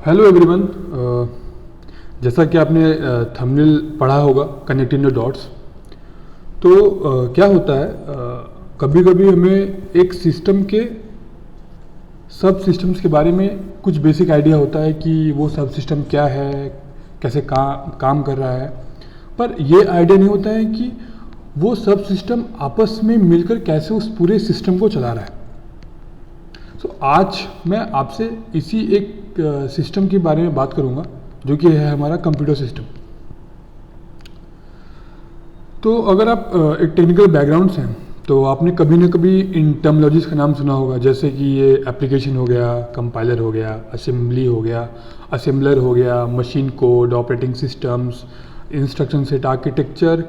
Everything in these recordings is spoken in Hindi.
Hello everyone. जैसा कि आपने थंबनेल पढ़ा होगा कनेक्टिंग द डॉट्स। तो क्या होता है, कभी कभी हमें एक सिस्टम के सब सिस्टम्स के बारे में कुछ बेसिक आइडिया होता है कि वो सब सिस्टम क्या है, कैसे काम कर रहा है, पर ये आइडिया नहीं होता है कि वो सब सिस्टम आपस में मिलकर कैसे उस पूरे सिस्टम को चला रहा है। आज मैं आपसे इसी एक सिस्टम के बारे में बात करूंगा जो कि है हमारा कंप्यूटर सिस्टम। तो अगर आप एक टेक्निकल बैकग्राउंड से हैं तो आपने कभी ना कभी इन टर्मिनोलॉजीज का नाम सुना होगा, जैसे कि ये एप्लीकेशन हो गया, कंपाइलर हो गया, असेंबली हो गया, असेंबलर हो गया, machine code, operating systems, instruction set architecture,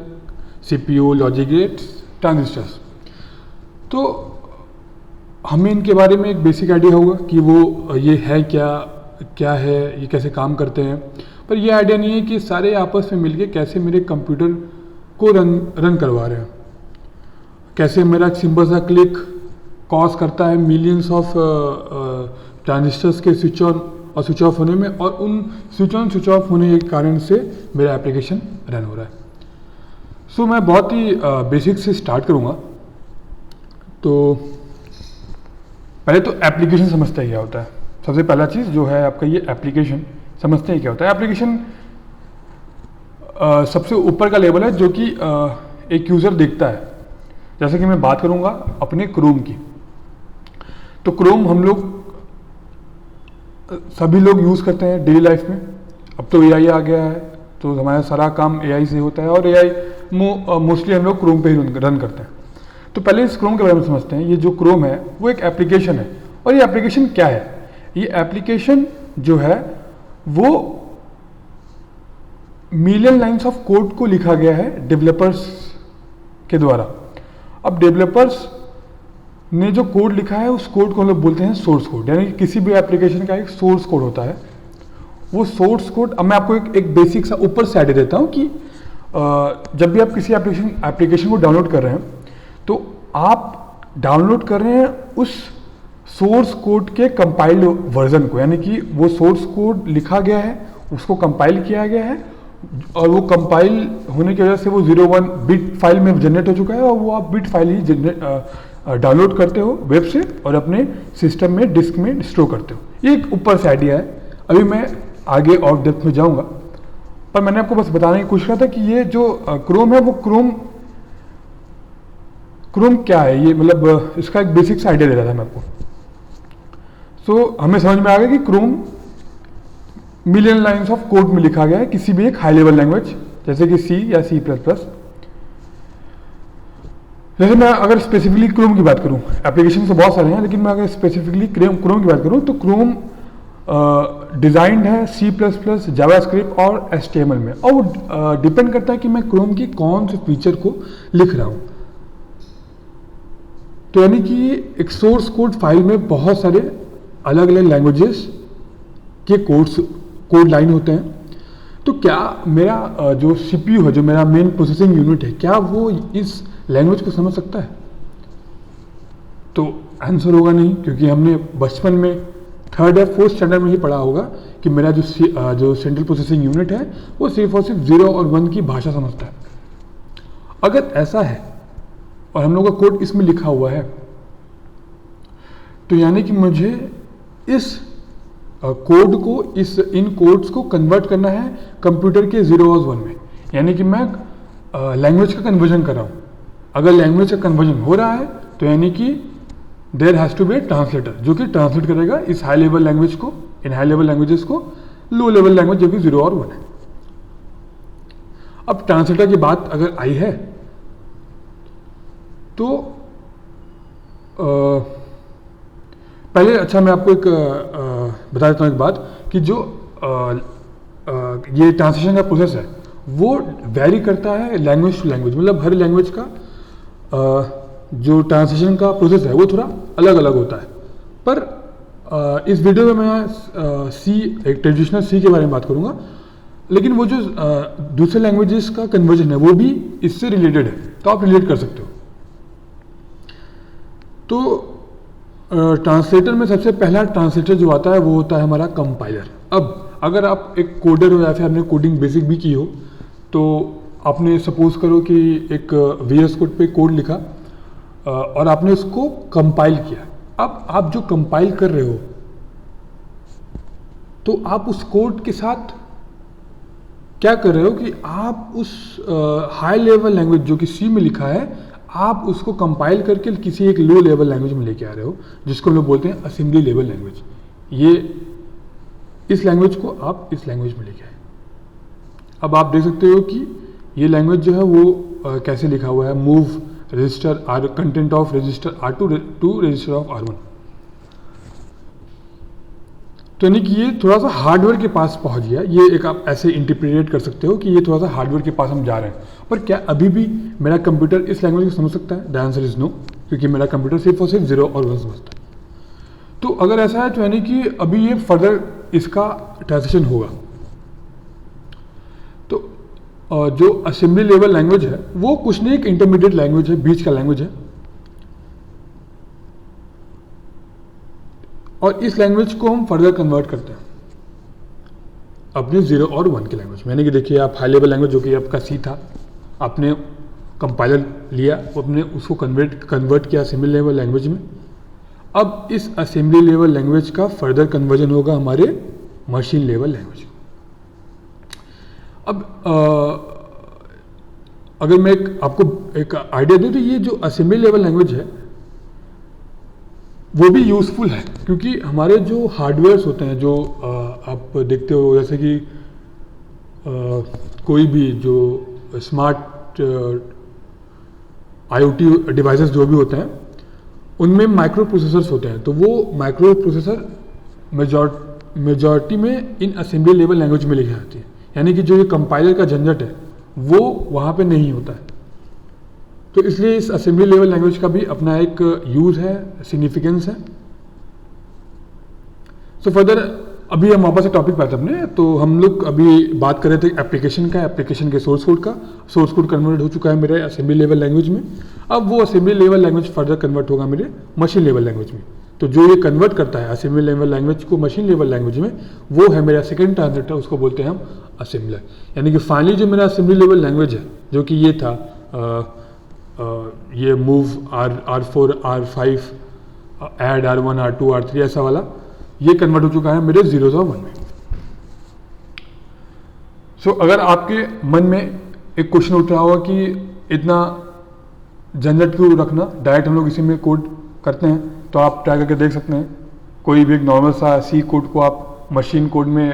CPU, logic gates, transistors. तो हमें इनके बारे में एक बेसिक आइडिया होगा कि वो ये है क्या है, ये कैसे काम करते हैं, पर ये आइडिया नहीं है कि सारे आपस में मिलके कैसे मेरे कंप्यूटर को रन करवा रहे हैं, कैसे मेरा एक सिंपल सा क्लिक कॉज करता है मिलियंस ऑफ ट्रांजिस्टर्स के स्विच ऑन और स्विच ऑफ होने में, और उन स्विच ऑन स्विच ऑफ होने के कारण से मेरा एप्लीकेशन रन हो रहा है। सो मैं बहुत ही बेसिक से स्टार्ट करूँगा। तो पहले तो एप्लीकेशन समझते हैं क्या होता है। सबसे पहला चीज़ जो है आपका ये एप्लीकेशन समझते हैं क्या होता है। एप्लीकेशन सबसे ऊपर का लेवल है जो कि एक यूज़र देखता है। जैसे कि मैं बात करूँगा अपने क्रोम की, तो क्रोम हम लोग सभी लोग यूज़ करते हैं डेली लाइफ में। अब तो एआई आ गया है तो हमारा सारा काम एआई से होता है, और एआई मोस्टली हम लोग क्रोम पे ही रन करते हैं। तो पहले इस क्रोम के बारे में समझते हैं। ये जो क्रोम है वो एक एप्लीकेशन है, और ये एप्लीकेशन क्या है? ये एप्लीकेशन जो है वो मिलियन लाइंस ऑफ कोड को लिखा गया है डेवलपर्स के द्वारा। अब डेवलपर्स ने जो कोड लिखा है उस कोड को हम लोग बोलते हैं सोर्स कोड, यानी कि किसी भी एप्लीकेशन का एक सोर्स कोड होता है। वो सोर्स कोड, अब मैं आपको एक बेसिक सा ऊपर से आइडिया देता हूँ कि जब भी आप किसी एप्लीकेशन को डाउनलोड कर रहे हैं तो आप डाउनलोड कर रहे हैं उस सोर्स कोड के कंपाइल्ड वर्जन को, यानी कि वो सोर्स कोड लिखा गया है, उसको कंपाइल किया गया है, और वो कंपाइल होने की वजह से वो 01 बिट फाइल में जनरेट हो चुका है, और वो आप बिट फाइल ही डाउनलोड करते हो वेब से और अपने सिस्टम में डिस्क में स्टोर करते हो। ये एक ऊपर से आइडिया है। अभी मैं आगे और डेप्थ में जाऊँगा, पर मैंने आपको बस बताने की कोशिश किया था कि ये जो क्रोम है वो क्रोम क्या है, ये मतलब इसका एक बेसिक सा आइडिया दे रहा था मैं आपको। सो हमें समझ में आ गया कि Chrome million lines of code में लिखा गया है किसी भी एक हाई लेवल लैंग्वेज, जैसे कि सी या C++। जैसे मैं अगर स्पेसिफिकली क्रोम की बात करूं, एप्लीकेशन तो बहुत सारे हैं, लेकिन मैं अगर स्पेसिफिकली क्रोम की बात करूं तो क्रोम डिज़ाइंड है C++, जावास्क्रिप्ट और HTML में, और वो डिपेंड करता है कि मैं क्रोम की कौन से फीचर को लिख रहा हूँ। तो यानी कि एक सोर्स कोड फाइल में बहुत सारे अलग अलग लैंग्वेजेस के कोड लाइन होते हैं। तो क्या मेरा जो CPU है, जो मेरा मेन प्रोसेसिंग यूनिट है, क्या वो इस लैंग्वेज को समझ सकता है? तो आंसर होगा नहीं, क्योंकि हमने बचपन में 3rd या 4th स्टैंडर्ड में ही पढ़ा होगा कि मेरा जो सेंट्रल प्रोसेसिंग यूनिट है वो सिर्फ और सिर्फ 0 और 1 की भाषा समझता है। अगर ऐसा है और हम लोग का कोड इसमें लिखा हुआ है, तो यानी कि मुझे इस कोड को, इन कोड्स को कन्वर्ट करना है कंप्यूटर के 0 और 1 में, यानी कि मैं लैंग्वेज का कन्वर्जन कर रहा हूँ। अगर लैंग्वेज का कन्वर्जन हो रहा है तो यानी कि there has to be a translator जो कि ट्रांसलेट करेगा इस हाई लेवल लैंग्वेज को, इन हाई लेवल लैंग्वेजेस को लो लेवल लैंग्वेज जो कि 0 और 1 है। अब ट्रांसलेटर की बात अगर आई है तो पहले अच्छा मैं आपको एक बता देता हूँ एक बात कि जो ये ट्रांसलेशन का प्रोसेस है वो वेरी करता है लैंग्वेज टू लैंग्वेज, मतलब हर लैंग्वेज का जो ट्रांसलेशन का प्रोसेस है वो थोड़ा अलग अलग होता है। पर इस वीडियो में मैं एक ट्रेडिशनल C के बारे में बात करूँगा, लेकिन वो जो दूसरे लैंग्वेजेस का कन्वर्जन है वो भी इससे रिलेटेड है, तो आप रिलेट कर सकते हो। तो ट्रांसलेटर में सबसे पहला ट्रांसलेटर जो आता है वो होता है हमारा कंपाइलर। अब अगर आप एक कोडर हो या फिर आपने कोडिंग बेसिक भी की हो, तो आपने सपोज करो कि एक VS कोड पे कोड लिखा और आपने उसको कंपाइल किया। अब आप जो कंपाइल कर रहे हो, तो आप उस कोड के साथ क्या कर रहे हो कि आप उस हाई लेवल लैंग्वेज जो कि C में लिखा है, आप उसको कंपाइल करके किसी एक लो लेवल लैंग्वेज में लेके आ रहे हो, जिसको हम लोग बोलते हैं असेंबली लेवल लैंग्वेज। ये इस लैंग्वेज को आप इस लैंग्वेज में लेके आए। अब आप देख सकते हो कि ये लैंग्वेज जो है वो कैसे लिखा हुआ है, move register or content of register R2 to register of R1। तो यानी कि ये थोड़ा सा हार्डवेयर के पास पहुंच गया। ये एक आप ऐसे इंटरप्रिटेट कर सकते हो कि ये थोड़ा सा हार्डवेयर के पास हम जा रहे हैं। पर क्या अभी भी मेरा कंप्यूटर इस लैंग्वेज को समझ सकता है? द आंसर इज नो, क्योंकि मेरा कंप्यूटर सिर्फ और सिर्फ 0 और 1 समझता है। तो अगर ऐसा है तो यानी कि अभी ये फर्दर इसका ट्रांजिशन होगा। तो जो असेंबली लेवल लैंग्वेज है वो कुछ नहीं, एक इंटरमीडिएट लैंग्वेज है, बीच का लैंग्वेज है। और इस लैंग्वेज को हम फर्दर कन्वर्ट करते हैं अपने 0 और 1 की लैंग्वेज में। यानी कि देखिए, आप हाई लेवल लैंग्वेज जो कि आपका C था, आपने कंपाइलर लिया, आपने उसको कन्वर्ट किया असेंबली लेवल लैंग्वेज में। अब इस असेंबली लेवल लैंग्वेज का फर्दर कन्वर्जन होगा हमारे मशीन लेवल लैंग्वेज में। अब अगर मैं आपको एक आइडिया दूं, तो ये जो असेंबली लेवल लैंग्वेज है वो भी यूज़फुल है, क्योंकि हमारे जो हार्डवेयर्स होते हैं, जो आप देखते हो, जैसे कि कोई भी जो स्मार्ट IoT डिवाइसेस जो भी होते हैं, उनमें माइक्रो प्रोसेसर्स होते हैं। तो वो माइक्रो प्रोसेसर मेजॉरिटी में इन असेंबली लेवल लैंग्वेज में लिखी जाती है। यानी कि जो ये कंपाइलर का झंझट है वो वहाँ पे नहीं होता है। तो इसलिए इस असेंबली लेवल लैंग्वेज का भी अपना एक यूज़ है, सिग्निफिकेंस है। सो फर्दर अभी हम वापस से टॉपिक पे आते अपने। तो हम लोग अभी बात कर रहे थे एप्लीकेशन का, एप्लीकेशन के सोर्स कोड का। सोर्स कोड कन्वर्ट हो चुका है मेरे असेंबली लेवल लैंग्वेज में। अब वो assembly level language further convert होगा मेरे मशीन लेवल लैंग्वेज में। तो जो ये कन्वर्ट करता है असेंबली लेवल लैंग्वेज को मशीन लेवल लैंग्वेज में, वो है मेरा सेकंड ट्रांजिटर, उसको बोलते हैं हम असेंबलर। यानी कि फाइनली जो मेरा असेंबली लेवल लैंग्वेज है, जो कि ये था ये move R4 R5 add R1 R2 R3 ऐसा वाला, ये कन्वर्ट हो चुका है मेरे 0 और 1 में। सो अगर आपके मन में एक क्वेश्चन उठ रहा होगा कि इतना झंझट क्यों रखना, डायरेक्ट हम लोग इसी में कोड करते हैं, तो आप ट्राई करके देख सकते हैं। कोई भी एक नॉर्मल सा C कोड को आप मशीन कोड में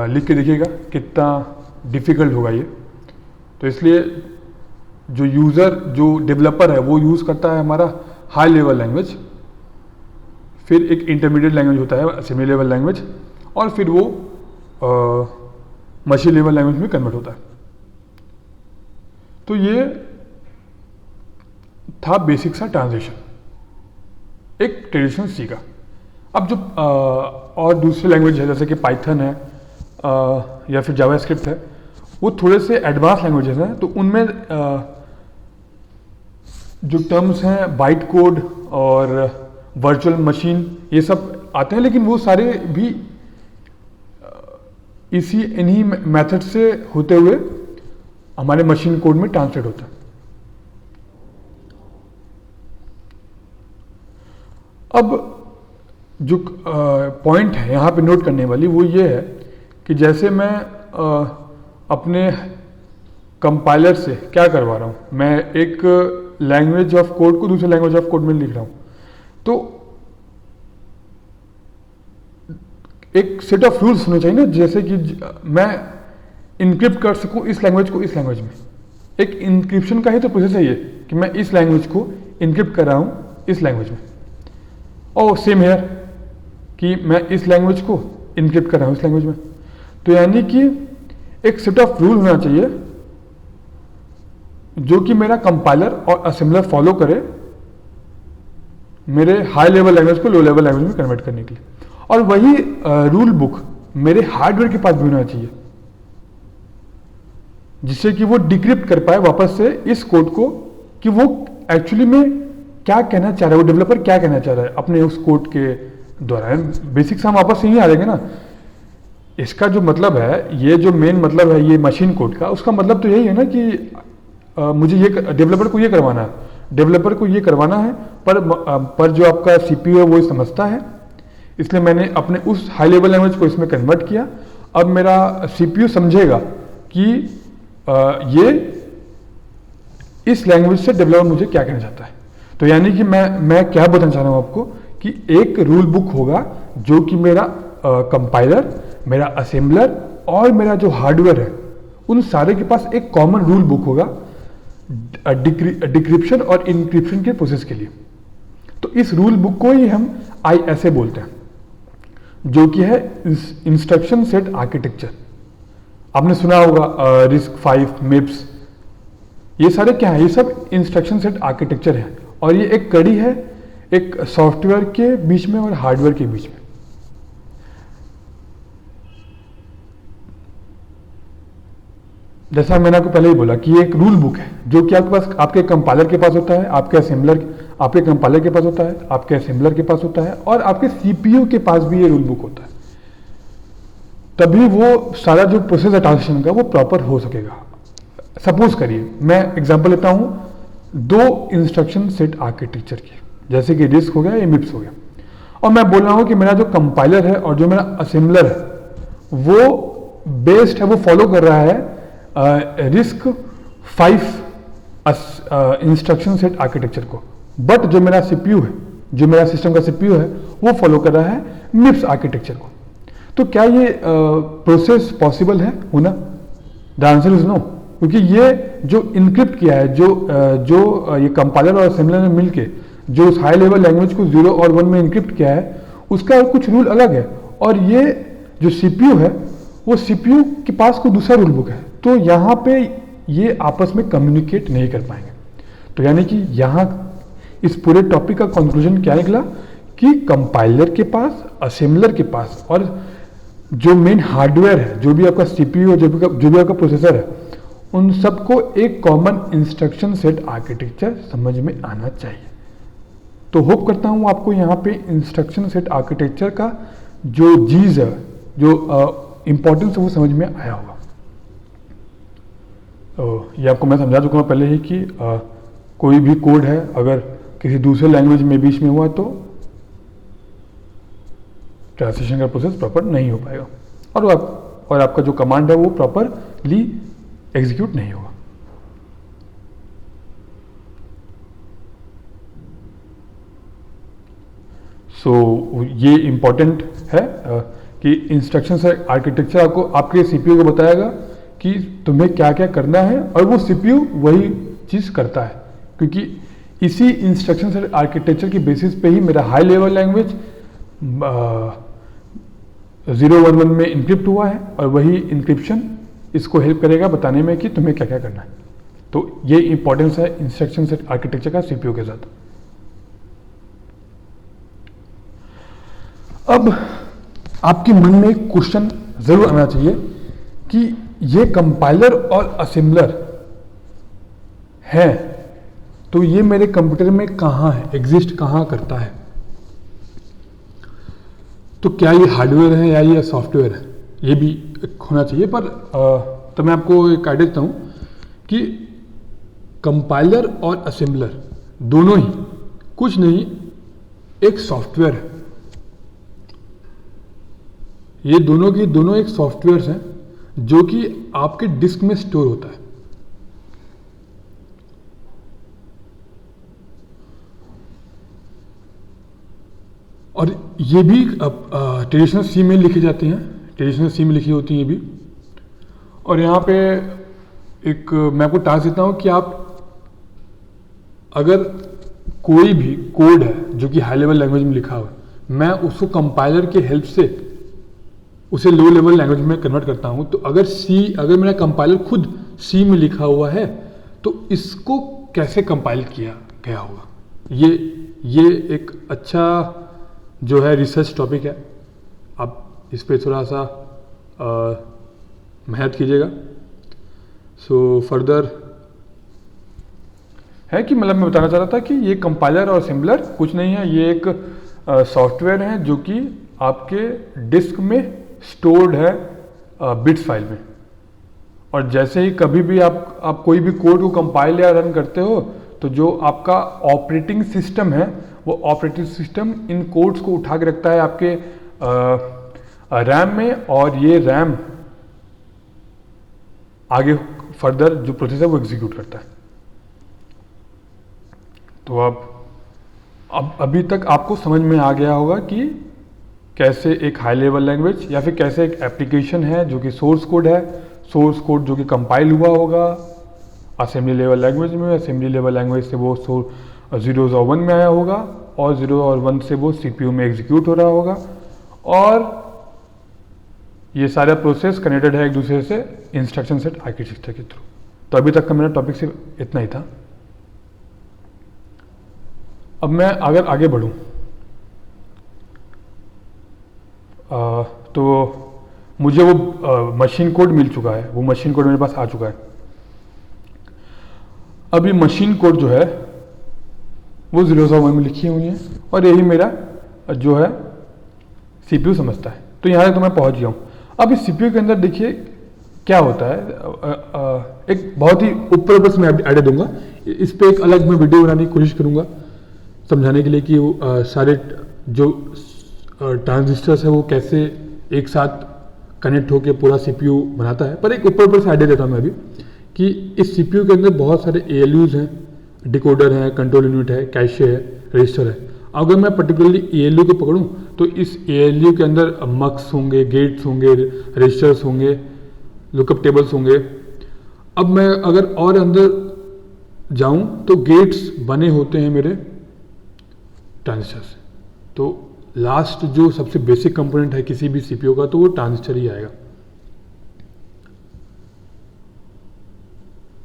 लिख के देखिएगा, कितना डिफ़िकल्ट होगा ये। तो इसलिए जो यूज़र, जो डेवलपर है, वो यूज़ करता है हमारा हाई लेवल लैंग्वेज, फिर एक इंटरमीडिएट लैंग्वेज होता है असेंबली लेवल लैंग्वेज, और फिर वो मशीन लेवल लैंग्वेज में कन्वर्ट होता है। तो ये था बेसिक सा ट्रांजिशन एक ट्रेडिशनल C का। अब जो और दूसरी लैंग्वेज है, जैसे कि पाइथन है या फिर जावास्क्रिप्ट है, वो थोड़े से एडवांस लैंग्वेजेस हैं। तो उनमें जो टर्म्स हैं बाइट कोड और वर्चुअल मशीन, ये सब आते हैं, लेकिन वो सारे भी इन्हीं मेथड से होते हुए हमारे मशीन कोड में ट्रांसलेट होता है। अब जो पॉइंट है यहाँ पे नोट करने वाली, वो ये है कि जैसे मैं अपने कंपाइलर से क्या करवा रहा हूँ, मैं एक लैंग्वेज ऑफ कोड को दूसरे लैंग्वेज ऑफ कोड में लिख रहा हूँ, तो एक सेट ऑफ रूल्स होने चाहिए ना, जैसे कि मैं इनक्रिप्ट कर सकूँ इस लैंग्वेज को इस लैंग्वेज में। एक इंक्रिप्शन का ही तो प्रोसेस है ये, कि मैं इस लैंग्वेज को इनक्रिप्ट कर रहा हूँ इस लैंग्वेज में, और सेम है कि मैं इस लैंग्वेज को इनक्रिप्ट कर रहा हूँ इस लैंग्वेज में। तो यानी कि एक सेट ऑफ रूल होना चाहिए जो कि मेरा कंपाइलर और असेंबलर फॉलो करे मेरे हाई लेवल लैंग्वेज को लो लेवल लैंग्वेज में कन्वर्ट करने के लिए। और वही रूल बुक मेरे हार्डवेयर के पास भी होना चाहिए, जिससे कि वो डिक्रिप्ट कर पाए वापस से इस कोड को, कि वो एक्चुअली में क्या कहना चाह रहा है, वो डेवलपर क्या कहना चाह रहा है अपने उस कोड के दोहराएं, बेसिक्स हम वापस यहीं आ जाएंगे ना। इसका जो मतलब है, ये जो मेन मतलब है ये मशीन कोड का, उसका मतलब तो यही है ना कि मुझे ये डेवलपर को ये करवाना है, डेवलपर को ये करवाना है, पर जो आपका सीपीयू है वो समझता है, इसलिए मैंने अपने उस हाई लेवल लैंग्वेज को इसमें कन्वर्ट किया। अब मेरा सीपीयू समझेगा कि ये इस लैंग्वेज से डेवलपर मुझे क्या कहना चाहता है। तो यानी कि मैं क्या बताना चाह रहा हूँ आपको कि एक रूल बुक होगा जो कि मेरा कंपाइलर, मेरा असेंबलर और मेरा जो हार्डवेयर है उन सारे के पास एक कॉमन रूल बुक होगा डिक्रिप्शन और इनक्रिप्शन के प्रोसेस के लिए। तो इस रूल बुक को ही हम ISA बोलते हैं, जो कि है इंस्ट्रक्शन सेट आर्किटेक्चर। आपने सुना होगा RISC-V, MIPS, ये सारे क्या है, ये सब इंस्ट्रक्शन सेट आर्किटेक्चर है और ये एक कड़ी है एक सॉफ्टवेयर के बीच में और हार्डवेयर के बीच में। जैसा मैंने आपको पहले ही बोला कि ये एक रूल बुक है जो कि आपके पास, आपके कंपाइलर के पास होता है, आपके कंपाइलर के पास होता है, आपके असेंबलर के पास होता है और आपके सीपीयू के पास भी ये रूल बुक होता है। तभी वो सारा जो प्रोसेस है ट्रांजेक्शन का वो प्रॉपर हो सकेगा। सपोज करिए मैं एग्जांपल लेता हूं दो इंस्ट्रक्शन सेट आर्किटेक्चर की, जैसे कि RISC हो गया या MIPS हो गया, और मैं बोल रहा हूं कि मेरा जो कंपाइलर है और जो मेरा असेंबलर है वो बेस्ड है, वो फॉलो कर रहा है RISC-V इंस्ट्रक्शन सेट आर्किटेक्चर को, बट जो मेरा सीपीयू है, जो मेरा सिस्टम का सीपीयू है वो फॉलो कर रहा है MIPS आर्किटेक्चर को। तो क्या ये प्रोसेस पॉसिबल है होना? द आंसर इज नो, क्योंकि ये जो इनक्रिप्ट किया है, जो ये कंपाइलर और असेंबलर ने मिलके जो उस हाई लेवल लैंग्वेज को 0 और 1 में इनक्रिप्ट किया है, उसका कुछ रूल अलग है, और ये जो सीपीयू है वो सीपीयू के पास कोई दूसरा रूल बुक है, तो यहाँ पे ये आपस में कम्युनिकेट नहीं कर पाएंगे। तो यानी कि यहाँ इस पूरे टॉपिक का कंक्लूजन क्या निकला कि कंपाइलर के पास, असेंबलर के पास और जो मेन हार्डवेयर है, जो भी आपका सीपीयू है, जो भी आपका प्रोसेसर है, उन सबको एक कॉमन इंस्ट्रक्शन सेट आर्किटेक्चर समझ में आना चाहिए। तो होप करता हूँ आपको यहाँ पे इंस्ट्रक्शन सेट आर्किटेक्चर का जो चीज़ है, जो इंपॉर्टेंस है, वो समझ में आया होगा। तो ये आपको मैं समझा चुका हूँ पहले ही कि कोई भी कोड है अगर किसी दूसरे लैंग्वेज में बीच में हुआ तो ट्रांसलेशन का प्रोसेस प्रॉपर नहीं हो पाएगा और आपका जो कमांड है वो प्रॉपरली एग्जीक्यूट नहीं होगा। सो ये इंपॉर्टेंट है कि इंस्ट्रक्शन से आर्किटेक्चर आपको आपके सीपीयू को बताएगा कि तुम्हें क्या क्या करना है, और वो सीपीयू वही चीज़ करता है, क्योंकि इसी इंस्ट्रक्शन से आर्किटेक्चर की बेसिस पे ही मेरा हाई लेवल लैंग्वेज 011 में इनक्रिप्ट हुआ है, और वही इनक्रिप्शन इसको हेल्प करेगा बताने में कि तुम्हें क्या क्या करना है। तो ये इंपॉर्टेंस है इंस्ट्रक्शन सेट आर्किटेक्चर का सीपीयू के साथ। अब आपके मन में एक क्वेश्चन जरूर आना चाहिए कि ये कंपाइलर और असेंबलर है, तो ये मेरे कंप्यूटर में कहाँ है, एग्जिस्ट कहाँ करता है? तो क्या ये हार्डवेयर है या ये सॉफ्टवेयर है, ये भी होना चाहिए। पर तो मैं आपको एक आइडिया देता हूँ कि कंपाइलर और असेंबलर दोनों ही कुछ नहीं, एक सॉफ्टवेयर है। ये दोनों की दोनों एक सॉफ्टवेयर हैं जो कि आपके डिस्क में स्टोर होता है। और ये भी ट्रेडिशनल सी में लिखे जाते हैं, ट्रेडिशनल सी में लिखी होती हैं ये भी। और यहाँ पे एक मैं आपको टास्क देता हूँ कि आप अगर कोई भी कोड है जो कि हाई लेवल लैंग्वेज में लिखा हुआ है, मैं उसको कंपाइलर की हेल्प से उसे लो लेवल लैंग्वेज में कन्वर्ट करता हूँ। तो अगर मेरा कंपाइलर खुद सी में लिखा हुआ है तो इसको कैसे कंपाइल किया गया होगा, ये एक अच्छा जो है रिसर्च टॉपिक है। आप इस पे थोड़ा सा मेहनत कीजिएगा। सो फर्दर है कि मतलब मैं बताना चाह रहा था कि ये कंपाइलर और असेंबलर कुछ नहीं है, ये एक सॉफ्टवेयर हैं जो कि आपके डिस्क में स्टोर्ड है बिट्स फाइल में। और जैसे ही कभी भी आप कोई भी कोड को कंपाइल या रन करते हो तो जो आपका ऑपरेटिंग सिस्टम है वो ऑपरेटिंग सिस्टम इन कोड्स को उठा के रखता है आपके रैम में, और ये रैम आगे फर्दर जो प्रोसेस है वो एग्जीक्यूट करता है। तो अब अभी तक आपको समझ में आ गया होगा कि कैसे एक हाई लेवल लैंग्वेज या फिर कैसे एक एप्लीकेशन है जो कि सोर्स कोड है, सोर्स कोड जो कि कंपाइल हुआ होगा असेंबली लेवल लैंग्वेज में, असेंबली लेवल लैंग्वेज से वो 0 और 1 में आया होगा, और 0 और 1 से वो सीपीयू में एग्जीक्यूट हो रहा होगा, और ये सारा प्रोसेस कनेक्टेड है एक दूसरे से इंस्ट्रक्शन सेट आर्किटेक्चर के थ्रू। तो अभी तक का मेरा टॉपिक सिर्फ इतना ही था। अब मैं अगर आगे बढ़ूं तो मुझे वो मशीन कोड मिल चुका है, वो मशीन कोड मेरे पास आ चुका है। अब ये मशीन कोड जो है वो 0 और 1 में लिखी हुई है, और यही मेरा जो है सीपीयू समझता है। तो यहाँ तक तो मैं पहुँच गया हूँ। अब इस सीपीयू के अंदर देखिए क्या होता है, एक बहुत ही ऊपर से मैं आइडिया दूंगा, इस पे एक अलग मैं वीडियो बनाने की कोशिश करूंगा समझाने के लिए कि वो सारे जो ट्रांजिस्टर्स है वो कैसे एक साथ कनेक्ट होकर पूरा सीपीयू बनाता है। पर एक ऊपर से आइडिया देता हूँ मैं अभी कि इस सीपीयू के अंदर बहुत सारे एएलयूज हैं, डिकोडर है, कंट्रोल यूनिट है, कैशे है, रजिस्टर है। अगर मैं पर्टिकुलरली एएलयू को पकड़ूं तो इस एएलयू के अंदर मक्स होंगे, गेट्स होंगे, रजिस्टर्स होंगे, लुकअप टेबल्स होंगे। अब मैं अगर और अंदर जाऊं तो गेट्स बने होते हैं मेरे ट्रांजिस्टर से। तो लास्ट जो सबसे बेसिक कंपोनेंट है किसी भी सीपीयू का तो वो ट्रांजिस्टर ही आएगा।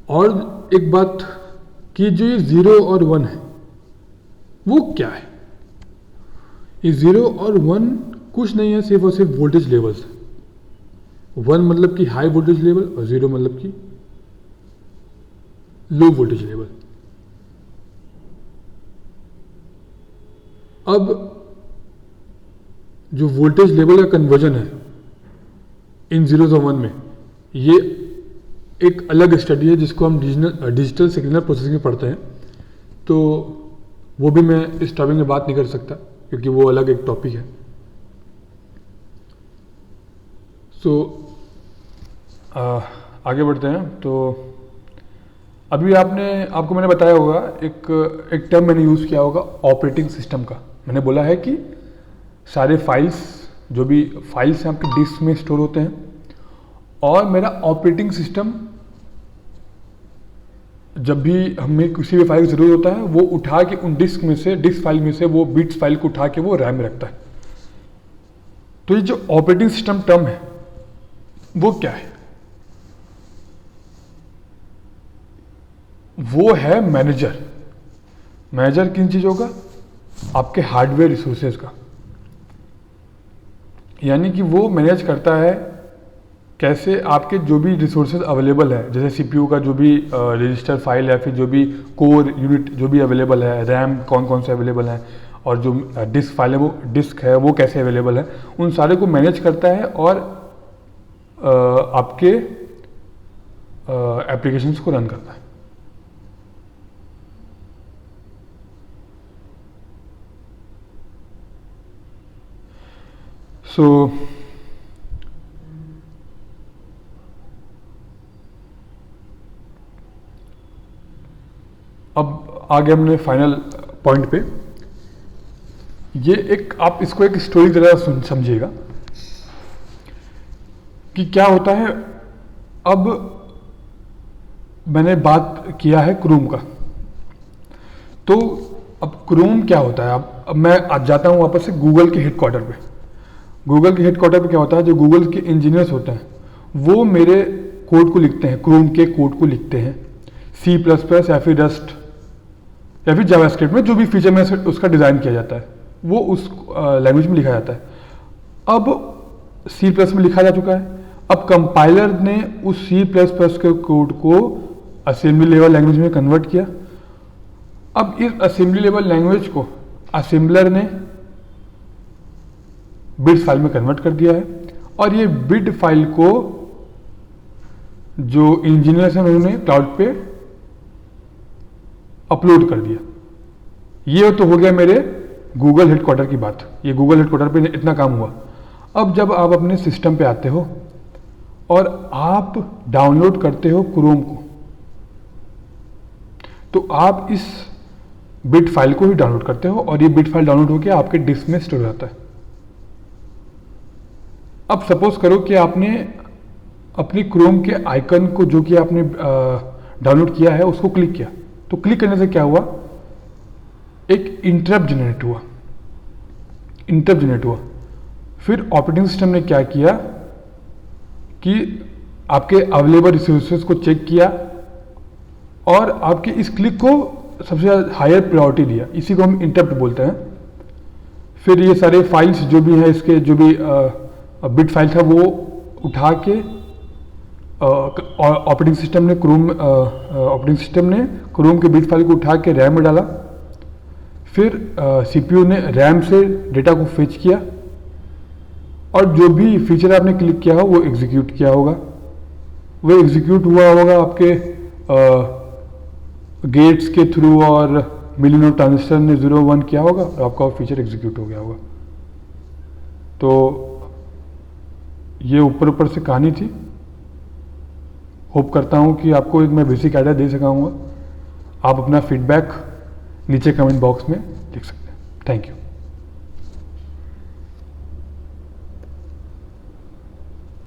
और एक बात कि जो ये 0 और 1 है वो क्या है? ये 0 और 1 कुछ नहीं है, सिर्फ और सिर्फ वोल्टेज लेवल्स है। 1 मतलब कि हाई वोल्टेज लेवल और 0 मतलब कि लो वोल्टेज लेवल। अब जो वोल्टेज लेवल का कन्वर्जन है इन 0 और 1 में, ये एक अलग स्टडी है जिसको हम डिजिटल सिग्नल प्रोसेसिंग में पढ़ते हैं। तो वो भी मैं इस टॉपिक में बात नहीं कर सकता क्योंकि वो अलग एक टॉपिक है। सो आगे बढ़ते हैं। तो अभी आपको मैंने बताया होगा एक टर्म मैंने यूज़ किया होगा ऑपरेटिंग सिस्टम का। मैंने बोला है कि सारे फाइल्स जो भी फाइल्स हैं आपके डिस्क में स्टोर होते हैं, और मेरा ऑपरेटिंग सिस्टम जब भी हमें किसी भी फाइल की जरूरत होता है वो उठा के उन डिस्क फाइल में से वो बिट्स फाइल को उठा के वो रैम में रखता है। तो ये जो ऑपरेटिंग सिस्टम टर्म है वो क्या है? वो है मैनेजर। मैनेजर किन चीजों का? आपके हार्डवेयर रिसोर्सेज का। यानी कि वो मैनेज करता है कैसे आपके जो भी रिसोर्सेज अवेलेबल है, जैसे सीपीयू का जो भी रजिस्टर फाइल या फिर जो भी कोर यूनिट जो भी अवेलेबल है, रैम कौन कौन से अवेलेबल हैं, और जो डिस्क है वो कैसे अवेलेबल है, उन सारे को मैनेज करता है और आपके एप्लीकेशंस को रन करता है। सो अब आगे हमने फाइनल पॉइंट पे, ये एक आप इसको एक स्टोरी की तरह समझिएगा कि क्या होता है। अब मैंने बात किया है क्रोम का, तो अब क्रोम क्या होता है? अब मैं आज जाता हूँ वापस से गूगल के हेडक्वार्टर पे। गूगल के हेडक्वार्टर पे क्या होता है, जो गूगल के इंजीनियर्स होते हैं वो मेरे कोड को लिखते हैं, क्रोम के कोड को लिखते हैं C++ या फिर रस्ट या फिर जावास्क्रिप्ट में, जो भी फीचर में उसका डिज़ाइन किया जाता है वो उस लैंग्वेज में लिखा जाता है। अब C++ में लिखा जा चुका है। अब कंपाइलर ने उस C++ के कोड को असेंबली लेवल लैंग्वेज में कन्वर्ट किया। अब इस असेंबली लेवल लैंग्वेज को असेंबलर ने बिट्स फाइल में कन्वर्ट कर दिया है और ये बिट फाइल को जो इंजीनियर्स हैं उन्होंने क्लाउड पे अपलोड कर दिया। ये तो हो गया मेरे गूगल हेडक्वार्टर की बात। ये गूगल हेडक्वार्टर पे इतना काम हुआ। अब जब आप अपने सिस्टम पे आते हो और आप डाउनलोड करते हो क्रोम को, तो आप इस बिट फाइल को ही डाउनलोड करते हो और ये बिट फाइल डाउनलोड होकर आपके डिस्क में स्टोर हो जाता है। अब सपोज करो कि आपने अपनी क्रोम के आइकन को जो कि आपने डाउनलोड किया है उसको क्लिक किया, तो क्लिक करने से क्या हुआ, एक इंटरप्ट जनरेट हुआ। फिर ऑपरेटिंग सिस्टम ने क्या किया कि आपके अवेलेबल रिसोर्सेज को चेक किया और आपके इस क्लिक को सबसे हायर प्रायोरिटी दिया। इसी को हम इंटरप्ट बोलते हैं। फिर ये सारे फाइल्स जो भी हैं, इसके जो भी बिट फाइल था वो उठा के ऑपरेटिंग सिस्टम ने क्रोम के बिट फाइल को उठा के रैम में डाला। फिर सीपीयू ने रैम से डेटा को फेच किया और जो भी फीचर आपने क्लिक किया हो वो एग्जीक्यूट किया होगा। वो एग्जीक्यूट हुआ होगा आपके गेट्स के थ्रू और मिलियन ट्रांजिस्टर ने 0-1 किया होगा और आपका फीचर एग्जीक्यूट हो गया होगा। तो ये ऊपर से कहानी थी। होप करता हूँ कि आपको एक मैं बेसिक आइडिया दे सका हूँगा। आप अपना फीडबैक नीचे कमेंट बॉक्स में लिख सकते हैं। Thank you.